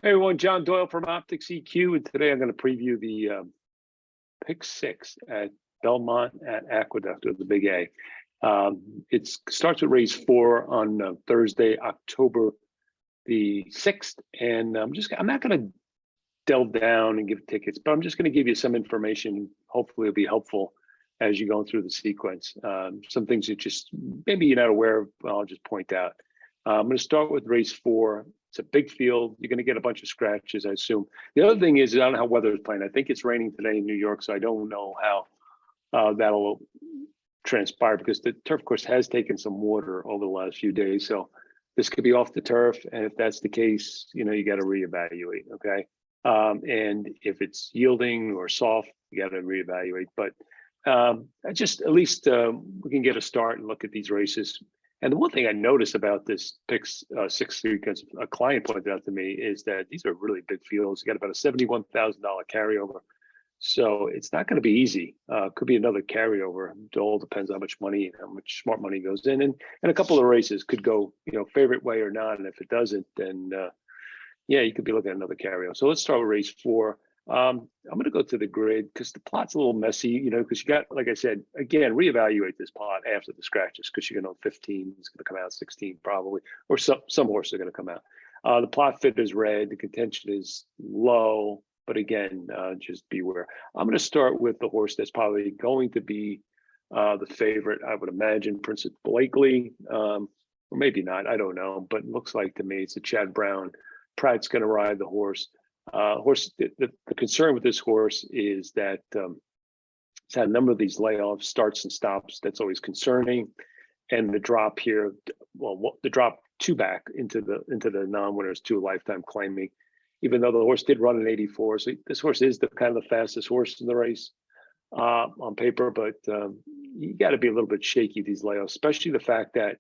Hey everyone, John Doyle from OptixEQ, and today I'm going to preview the pick 6 at Belmont at Aqueduct, or the Big A. It starts with race 4 on Thursday, October the 6th, and I'm not going to delve down and give tickets, but I'm just going to give you some information. Hopefully, it'll be helpful as you're going through the sequence. Some things that just maybe you're not aware of, I'll just point out. I'm going to start with race 4. It's a big field. You're going to get a bunch of scratches, I assume. The other thing is, I don't know how weather is playing. I think it's raining today in New York, so I don't know how that'll transpire, because the turf course has taken some water over the last few days. So this could be off the turf, and if that's the case, you got to reevaluate. Okay, and if it's yielding or soft, you got to reevaluate. But just at least we can get a start and look at these races. And the one thing I noticed about this pick 6 because a client pointed out to me, is that these are really big fields. You got about a $71,000 carryover, so it's not going to be easy. Could be another carryover. It all depends on how much money, how much smart money goes in, and a couple of races could go, favorite way or not. And if it doesn't, then yeah, you could be looking at another carryover. So let's start with race 4. I'm going to go to the grid because the plot's a little messy, because you got, like I said, again, reevaluate this plot after the scratches, because you're going to know 15 is going to come out, 16 probably, or some horses are going to come out. The plot fit is red, the contention is low, but again, just beware. I'm going to start with the horse that's probably going to be the favorite, I would imagine, Princess Blakely, or maybe not, I don't know, but it looks like to me it's a Chad Brown. Pratt's going to ride the horse. The concern with this horse is that it's had a number of these layoffs, starts and stops. That's always concerning. And the drop here, the drop 2 back into the non-winners, 2 lifetime claiming, even though the horse did run an 84. So this horse is the kind of the fastest horse in the race on paper, but you got to be a little bit shaky, these layoffs, especially the fact that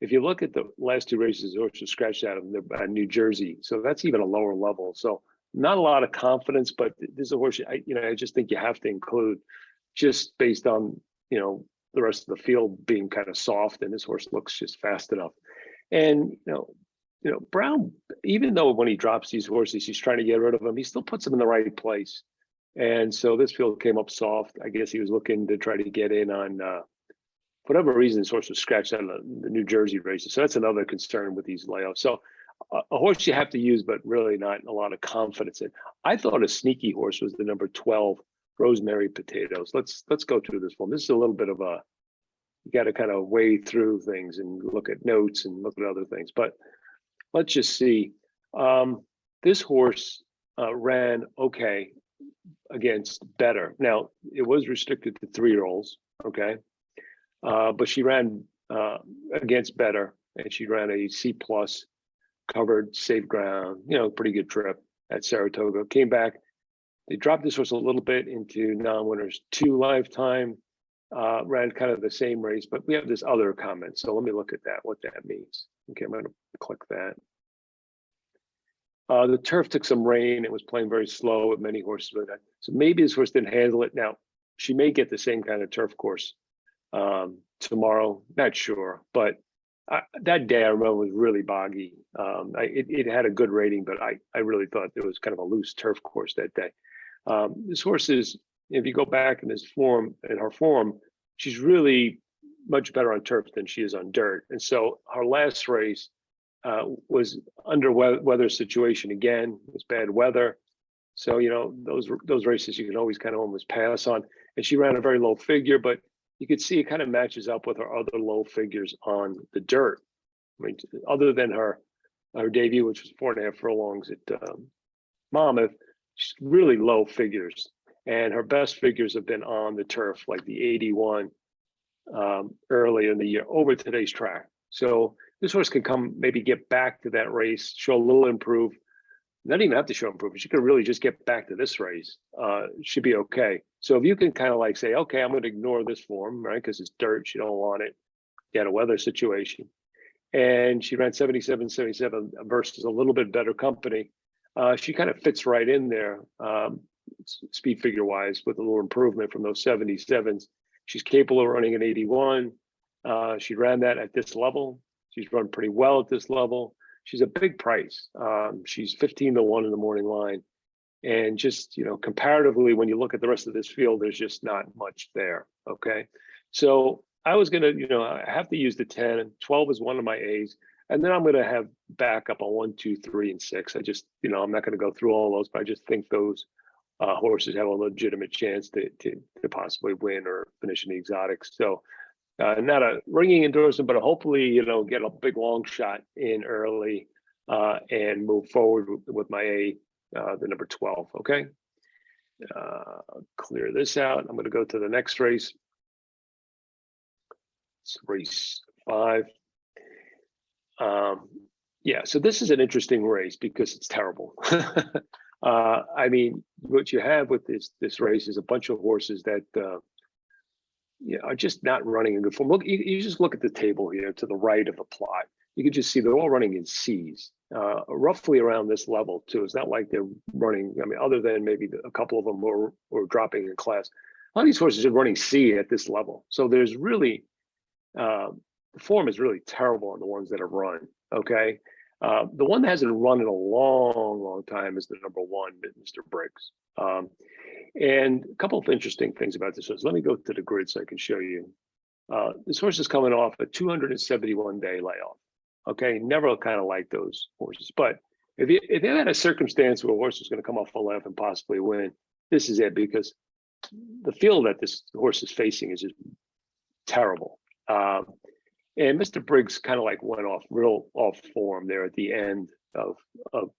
if you look at the last 2 races, the horse was scratched out of New Jersey. So that's even a lower level. So not a lot of confidence, but this is a horse I just think you have to include, just based on the rest of the field being kind of soft, and this horse looks just fast enough. And Brown, even though when he drops these horses, he's trying to get rid of them, he still puts them in the right place. And so this field came up soft. I guess he was looking to try to get in on whatever reason. This horse was scratched out of the New Jersey races. So that's another concern with these layoffs. So a horse you have to use, but really not a lot of confidence in. I thought a sneaky horse was the number 12, Rosemary Potatoes. Let's go through this one. This is a little bit of you got to kind of wade through things and look at notes and look at other things. But let's just see. This horse ran okay against Better. Now, it was restricted to 3-year-olds, okay? But she ran against Better, and she ran a C+, covered, safe ground, pretty good trip at Saratoga. Came back. They dropped this horse a little bit into non-winners 2 lifetime, ran kind of the same race, but we have this other comment. So let me look at that, what that means. Okay, I'm going to click that. The turf took some rain. It was playing very slow with many horses like that. So maybe this horse didn't handle it. Now, she may get the same kind of turf course tomorrow, not sure, but that day I remember was really boggy. It had a good rating, but I really thought it was kind of a loose turf course that day. This horse is, if you go back in her form, she's really much better on turf than she is on dirt. And so her last race was under weather situation again. It was bad weather. So, those races you can always kind of almost pass on. And she ran a very low figure, but you could see it kind of matches up with her other low figures on the dirt. I mean, other than her debut, which was 4.5 furlongs at Monmouth, she's really low figures. And her best figures have been on the turf, like the 81 earlier in the year over today's track. So this horse can maybe get back to that race, show a little improve. Not even have to show improvement. She could really just get back to this race. Should be okay. So if you can kind of like say, okay, I'm going to ignore this form, right? Because it's dirt, you don't want it. You had a weather situation. And she ran 77 versus a little bit better company. She kind of fits right in there, speed figure wise, with a little improvement from those 77s. She's capable of running an 81. She ran that at this level. She's run pretty well at this level. she's a big price. She's 15-1 in the morning line. And just, comparatively, when you look at the rest of this field, there's just not much there. Okay. So I was going to, I have to use the 10, and 12 is one of my A's. And then I'm going to have backup on 1, 2, 3, and 6. I just, I'm not going to go through all those, but I just think those horses have a legitimate chance to possibly win or finish in the exotics. So not a ringing endorsement, but hopefully, get a big long shot in early and move forward with my A, the number 12. Okay. Clear this out. I'm going to go to the next race. It's race 5. Yeah, so this is an interesting race because it's terrible. I mean, what you have with this race is a bunch of horses that are just not running in good form. Look, you just look at the table here to the right of the plot. You can just see they're all running in C's, roughly around this level too. It's not like they're running. I mean, other than maybe a couple of them were dropping in class. A lot of these horses are running C at this level. So there's really the form is really terrible on the ones that have run. Okay. The one that hasn't run in a long time is the number 1, Mr. Briggs. And a couple of interesting things about this horse. Let me go to the grid so I can show you. This horse is coming off a 271-day layoff. Okay, never kind of like those horses. But if you had a circumstance where a horse is going to come off a layoff and possibly win, this is it, because the field that this horse is facing is just terrible. And Mr. Briggs kind of like went off form there at the end of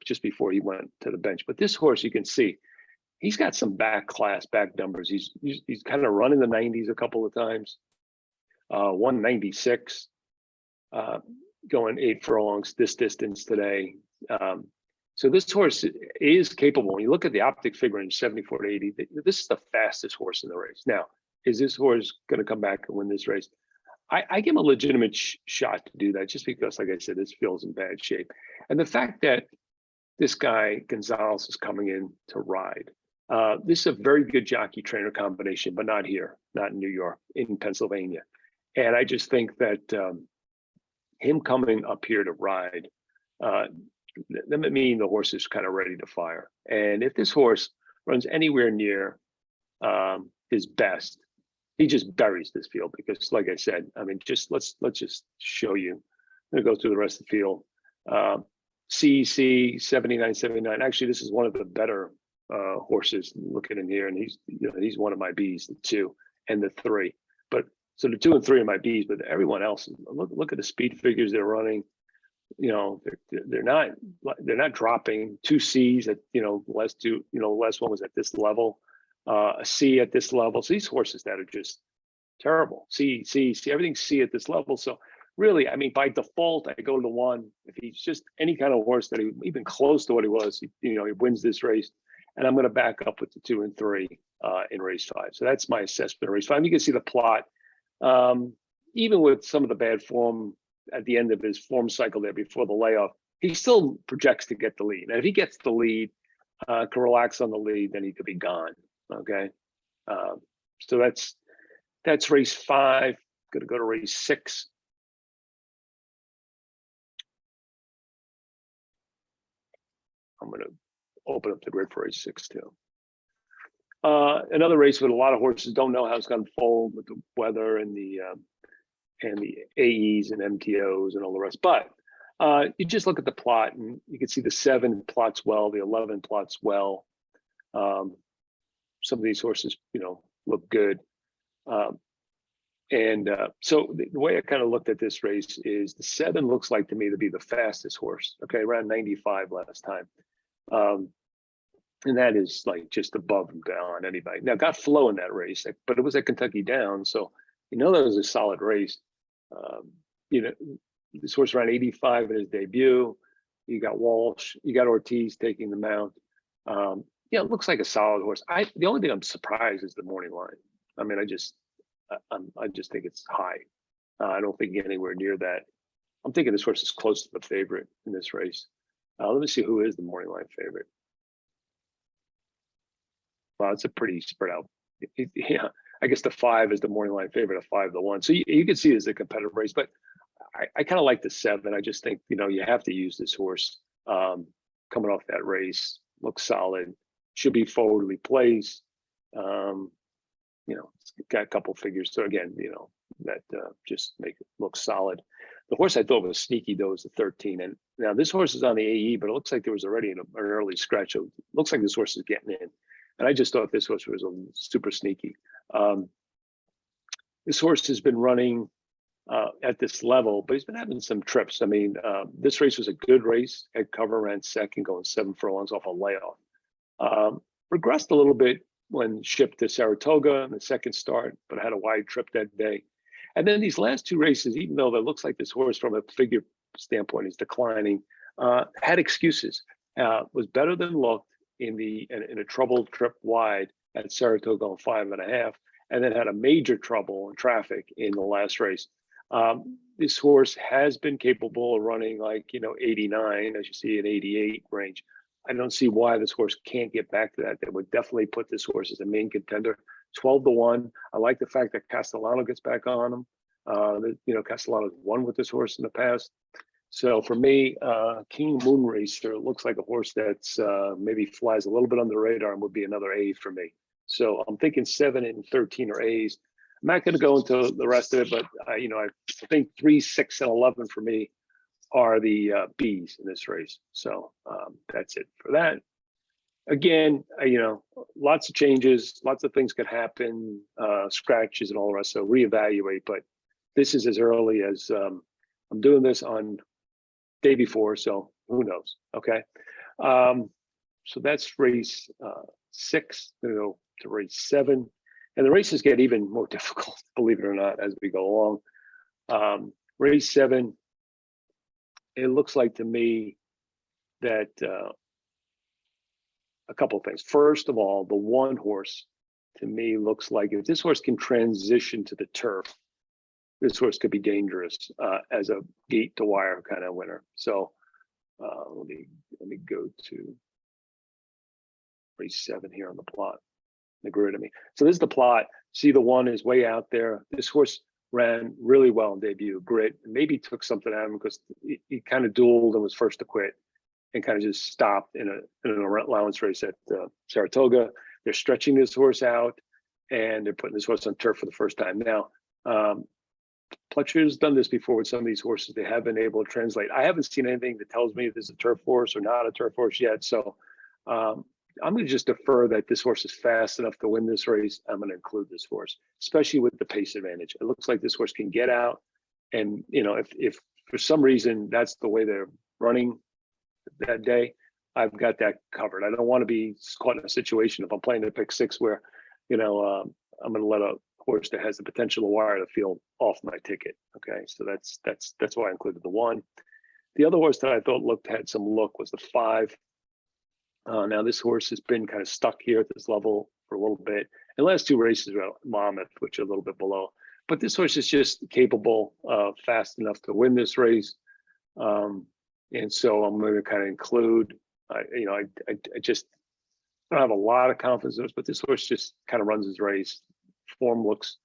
just before he went to the bench. But this horse, you can see, he's got some back numbers. He's kind of run in the 90s a couple of times. 196, going 8 furlongs this distance today. So this horse is capable. When you look at the optic figure range, 74 to 80, this is the fastest horse in the race. Now, is this horse going to come back and win this race? I give him a legitimate shot to do that, just because, like I said, this field's in bad shape. And the fact that this guy, Gonzalez, is coming in to ride. This is a very good jockey trainer combination, but not here, not in New York, in Pennsylvania. And I just think that him coming up here to ride, that mean the horse is kind of ready to fire. And if this horse runs anywhere near his best, he just buries this field, because, like I said, I mean, let's just show you. I'm gonna go through the rest of the field. CEC 79, 79. Actually, this is one of the better horses looking in here, and he's one of my B's, the 2 and the 3. But so the 2 and 3 are my B's, but everyone else, look at the speed figures they're running. They're not dropping. 2 C's at less one was at this level. A C at this level. So these horses that are just terrible. C, everything's C at this level. So really, I mean, by default, I go to the 1. If he's just any kind of horse that even close to what he was, he wins this race. And I'm going to back up with the 2 and 3 in race 5. So that's my assessment of race 5. You can see the plot. Even with some of the bad form at the end of his form cycle there before the layoff, he still projects to get the lead. And if he gets the lead, can relax on the lead, then he could be gone. Okay, so that's race 5. Going to go to race 6. I'm going to open up the grid for race 6 too. Another race with a lot of horses don't know how it's going to unfold with the weather and the AEs and MTOs and all the rest. But you just look at the plot, and you can see the 7 plots well, the 11 plots well. Some of these horses, look good. So the way I kind of looked at this race is the 7 looks like to me to be the fastest horse. Okay, around 95 last time. And that is like just above and beyond anybody. Now, got flow in that race, but it was at Kentucky Downs. So, that was a solid race. This horse ran 85 in his debut. You got Walsh, you got Ortiz taking the mount. It looks like a solid horse. The only thing I'm surprised is the morning line. I mean, I just think it's high. I don't think anywhere near that. I'm thinking this horse is close to the favorite in this race. Let me see who is the morning line favorite. Well, it's a pretty spread out. I guess the 5 is the morning line favorite, a 5 to 1. So you can see it's a competitive race, but I kind of like the 7. I just think, you have to use this horse. Coming off that race, looks solid, should be forwardly placed. It's got a couple figures. So again, that just make it look solid. The horse I thought was sneaky though is the 13. And now this horse is on the AE, but it looks like there was already an early scratch. So it looks like this horse is getting in. And I just thought this horse was super sneaky. This horse has been running at this level, but he's been having some trips. I mean, this race was a good race. Head cover, ran second, going 7 furlongs off a layoff. Regressed a little bit when shipped to Saratoga in the second start, but had a wide trip that day. And then these last 2 races, even though it looks like this horse from a figure standpoint is declining, had excuses. Was better than looked in a troubled trip wide at Saratoga on 5.5, and then had a major trouble in traffic in the last race. This horse has been capable of running like 89, as you see, an 88 range. I don't see why this horse can't get back to that. That would definitely put this horse as a main contender. 12-1. I like the fact that Castellano gets back on him. Castellano's won with this horse in the past. So for me, King Moon Racer looks like a horse that's maybe flies a little bit under the radar and would be another A for me. So I'm thinking 7 and 13 are A's. I'm not going to go into the rest of it, but I think 3, 6, and 11 for me are the B's in this race. So that's it for that. Again, lots of changes, lots of things could happen, scratches and all the rest. So reevaluate, but this is as early as I'm doing this on day before, so who knows? Okay. So that's race 6. We're going to go to race 7. And the races get even more difficult, believe it or not, as we go along. Race 7, it looks like to me that a couple of things. First of all, the 1 horse to me looks like if this horse can transition to the turf, this horse could be dangerous as a gate to wire kind of winner. So let me go to race 7 here on the plot. Agree to me. So this is the plot. See, the 1 is way out there. This horse ran really well in debut, grit. Maybe took something out of him because he kind of dueled and was first to quit and kind of just stopped in an allowance race at Saratoga. They're stretching this horse out and they're putting this horse on turf for the first time. Now, Pletcher's done this before with some of these horses. They have been able to translate. I haven't seen anything that tells me if this is a turf horse or not a turf horse yet. So I'm going to just defer that this horse is fast enough to win this race. I'm going to include this horse, especially with the pace advantage. It looks like this horse can get out. And, if for some reason that's the way they're running that day, I've got that covered. I don't want to be caught in a situation if I'm playing the pick 6 where, I'm going to let a horse that has the potential to wire the field off my ticket. Okay. So that's why I included the 1. The other horse that I thought had some look was the 5. Now this horse has been kind of stuck here at this level for a little bit. The last 2 races are Monmouth, which are a little bit below. But this horse is just capable, fast enough to win this race. And so I'm going to kind of include, I don't have a lot of confidence in this, but this horse just kind of runs his race. Form looks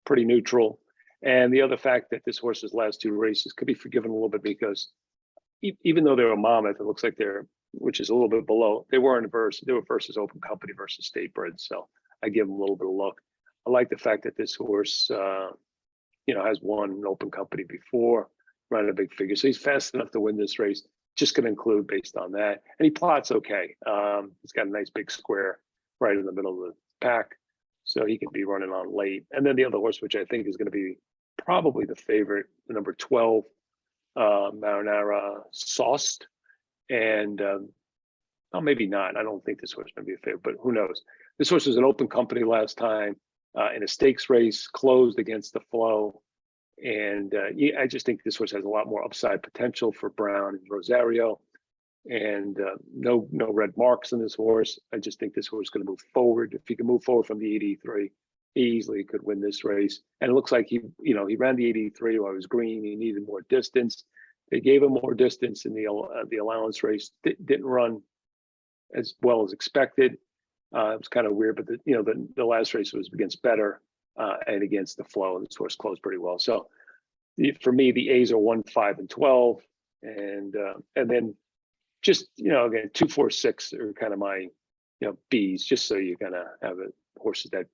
pretty neutral. And the other fact that this horse's last 2 races could be forgiven a little bit because even though they're a Monmouth, it looks like which is a little bit below. They were versus Open Company versus State Bred. So I give them a little bit of look. I like the fact that this horse, has won an Open Company before, ran a big figure. So he's fast enough to win this race. Just going to include based on that. And he plots okay. He's got a nice big square right in the middle of the pack. So he can be running on late. And then the other horse, which I think is going to be probably the favorite, the number 12, Marinara Sauced. And maybe not. I don't think this horse is going to be a favorite, but who knows? This horse was an Open Company last time in a stakes race, closed against the flow. And I just think this horse has a lot more upside potential for Brown and Rosario. And no red marks in this horse. I just think this horse is going to move forward. If he can move forward from the 83, he easily could win this race. And it looks like he ran the 83 while he was green. He needed more distance. They gave him more distance in the allowance race. Didn't run as well as expected. It was kind of weird, but the last race was against Better and against the flow, and this horse closed pretty well. So for me, the A's are 1, 5, and 12, and then just again 2, 4, 6 are kind of my B's, just so you kind of have horses that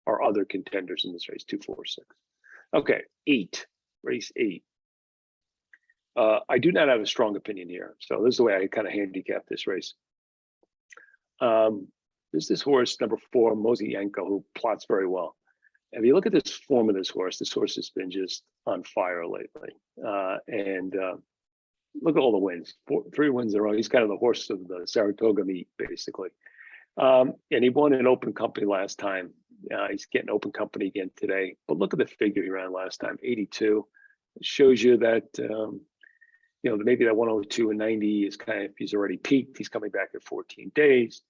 are other contenders in this race. 2, 4, 6. Okay, 8, race 8. I do not have a strong opinion here, so this is the way I kind of handicap this race. There's this horse, number 4, Mosienko, who plots very well. If you look at this form of this horse has been just on fire lately. Look at all the wins, 3 wins in a row. He's kind of the horse of the Saratoga meet, basically. And he won an open company last time. He's getting open company again today. But look at the figure he ran last time, 82. It shows you that, maybe that 102 and 90 is kind of, he's already peaked. He's coming back in 14 days.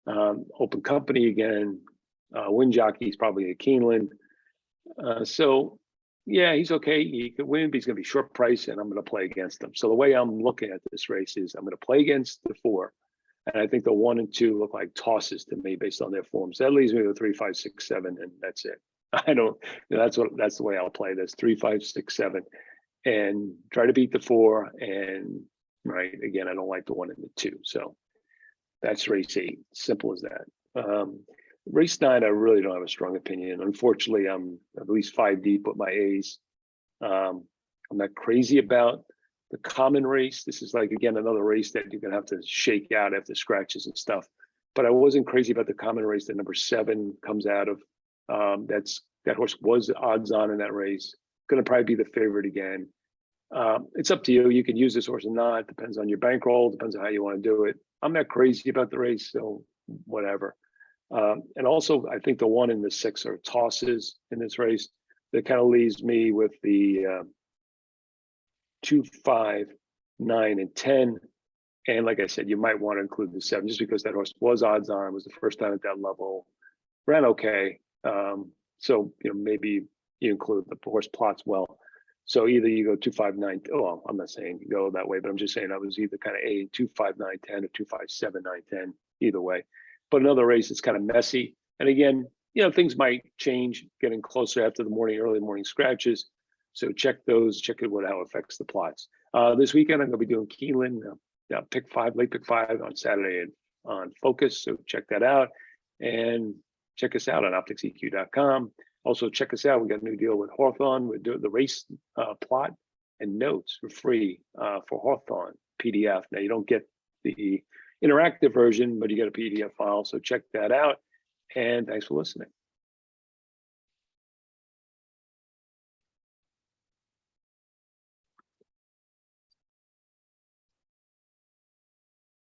Open company again. Win jockey, he's probably a Keeneland. So yeah, he's okay. He could win, but he's going to be short price, and I'm going to play against him. So the way I'm looking at this race is I'm going to play against the 4, and I think the 1 and 2 look like tosses to me based on their forms. That leaves me with 3, 5, 6, 7, and that's it. I don't. That's the way I'll play this: 3, 5, 6, 7, and try to beat the 4. And right again, I don't like the 1 and the 2. So that's race 8. Simple as that. Race 9, I really don't have a strong opinion. Unfortunately, I'm at least 5 deep with my A's. I'm not crazy about the common race. This is like, again, another race that you're gonna have to shake out after scratches and stuff. But I wasn't crazy about the common race that number 7 comes out of. That horse was odds on in that race. Gonna probably be the favorite again. It's up to you. You can use this horse or not. Depends on your bankroll. Depends on how you want to do it. I'm not crazy about the race, so whatever. And also, I think the 1 and the 6 are tosses in this race. That kind of leaves me with the 2, 5, 9, and 10. And like I said, you might want to include the 7 just because that horse was odds on, was the first time at that level, ran okay. So maybe you include the horse plots well. So either you go 2, 5, 9. Well, I'm not saying you go that way, but I'm just saying I was either kind of A 2, 5, 9, 10 or 2, 5, 7, 9, 10. Either way. But another race is kind of messy. And again, things might change getting closer after the early morning scratches. So check those, check how it affects the plots. This weekend, I'm going to be doing Keeneland, pick 5, late pick 5 on Saturday on Focus. So check that out and check us out on OptixEQ.com. Also check us out. We got a new deal with Hawthorne. We're doing the race plot and notes for free for Hawthorne PDF. Now you don't get the interactive version, but you get a PDF file. So check that out. And thanks for listening.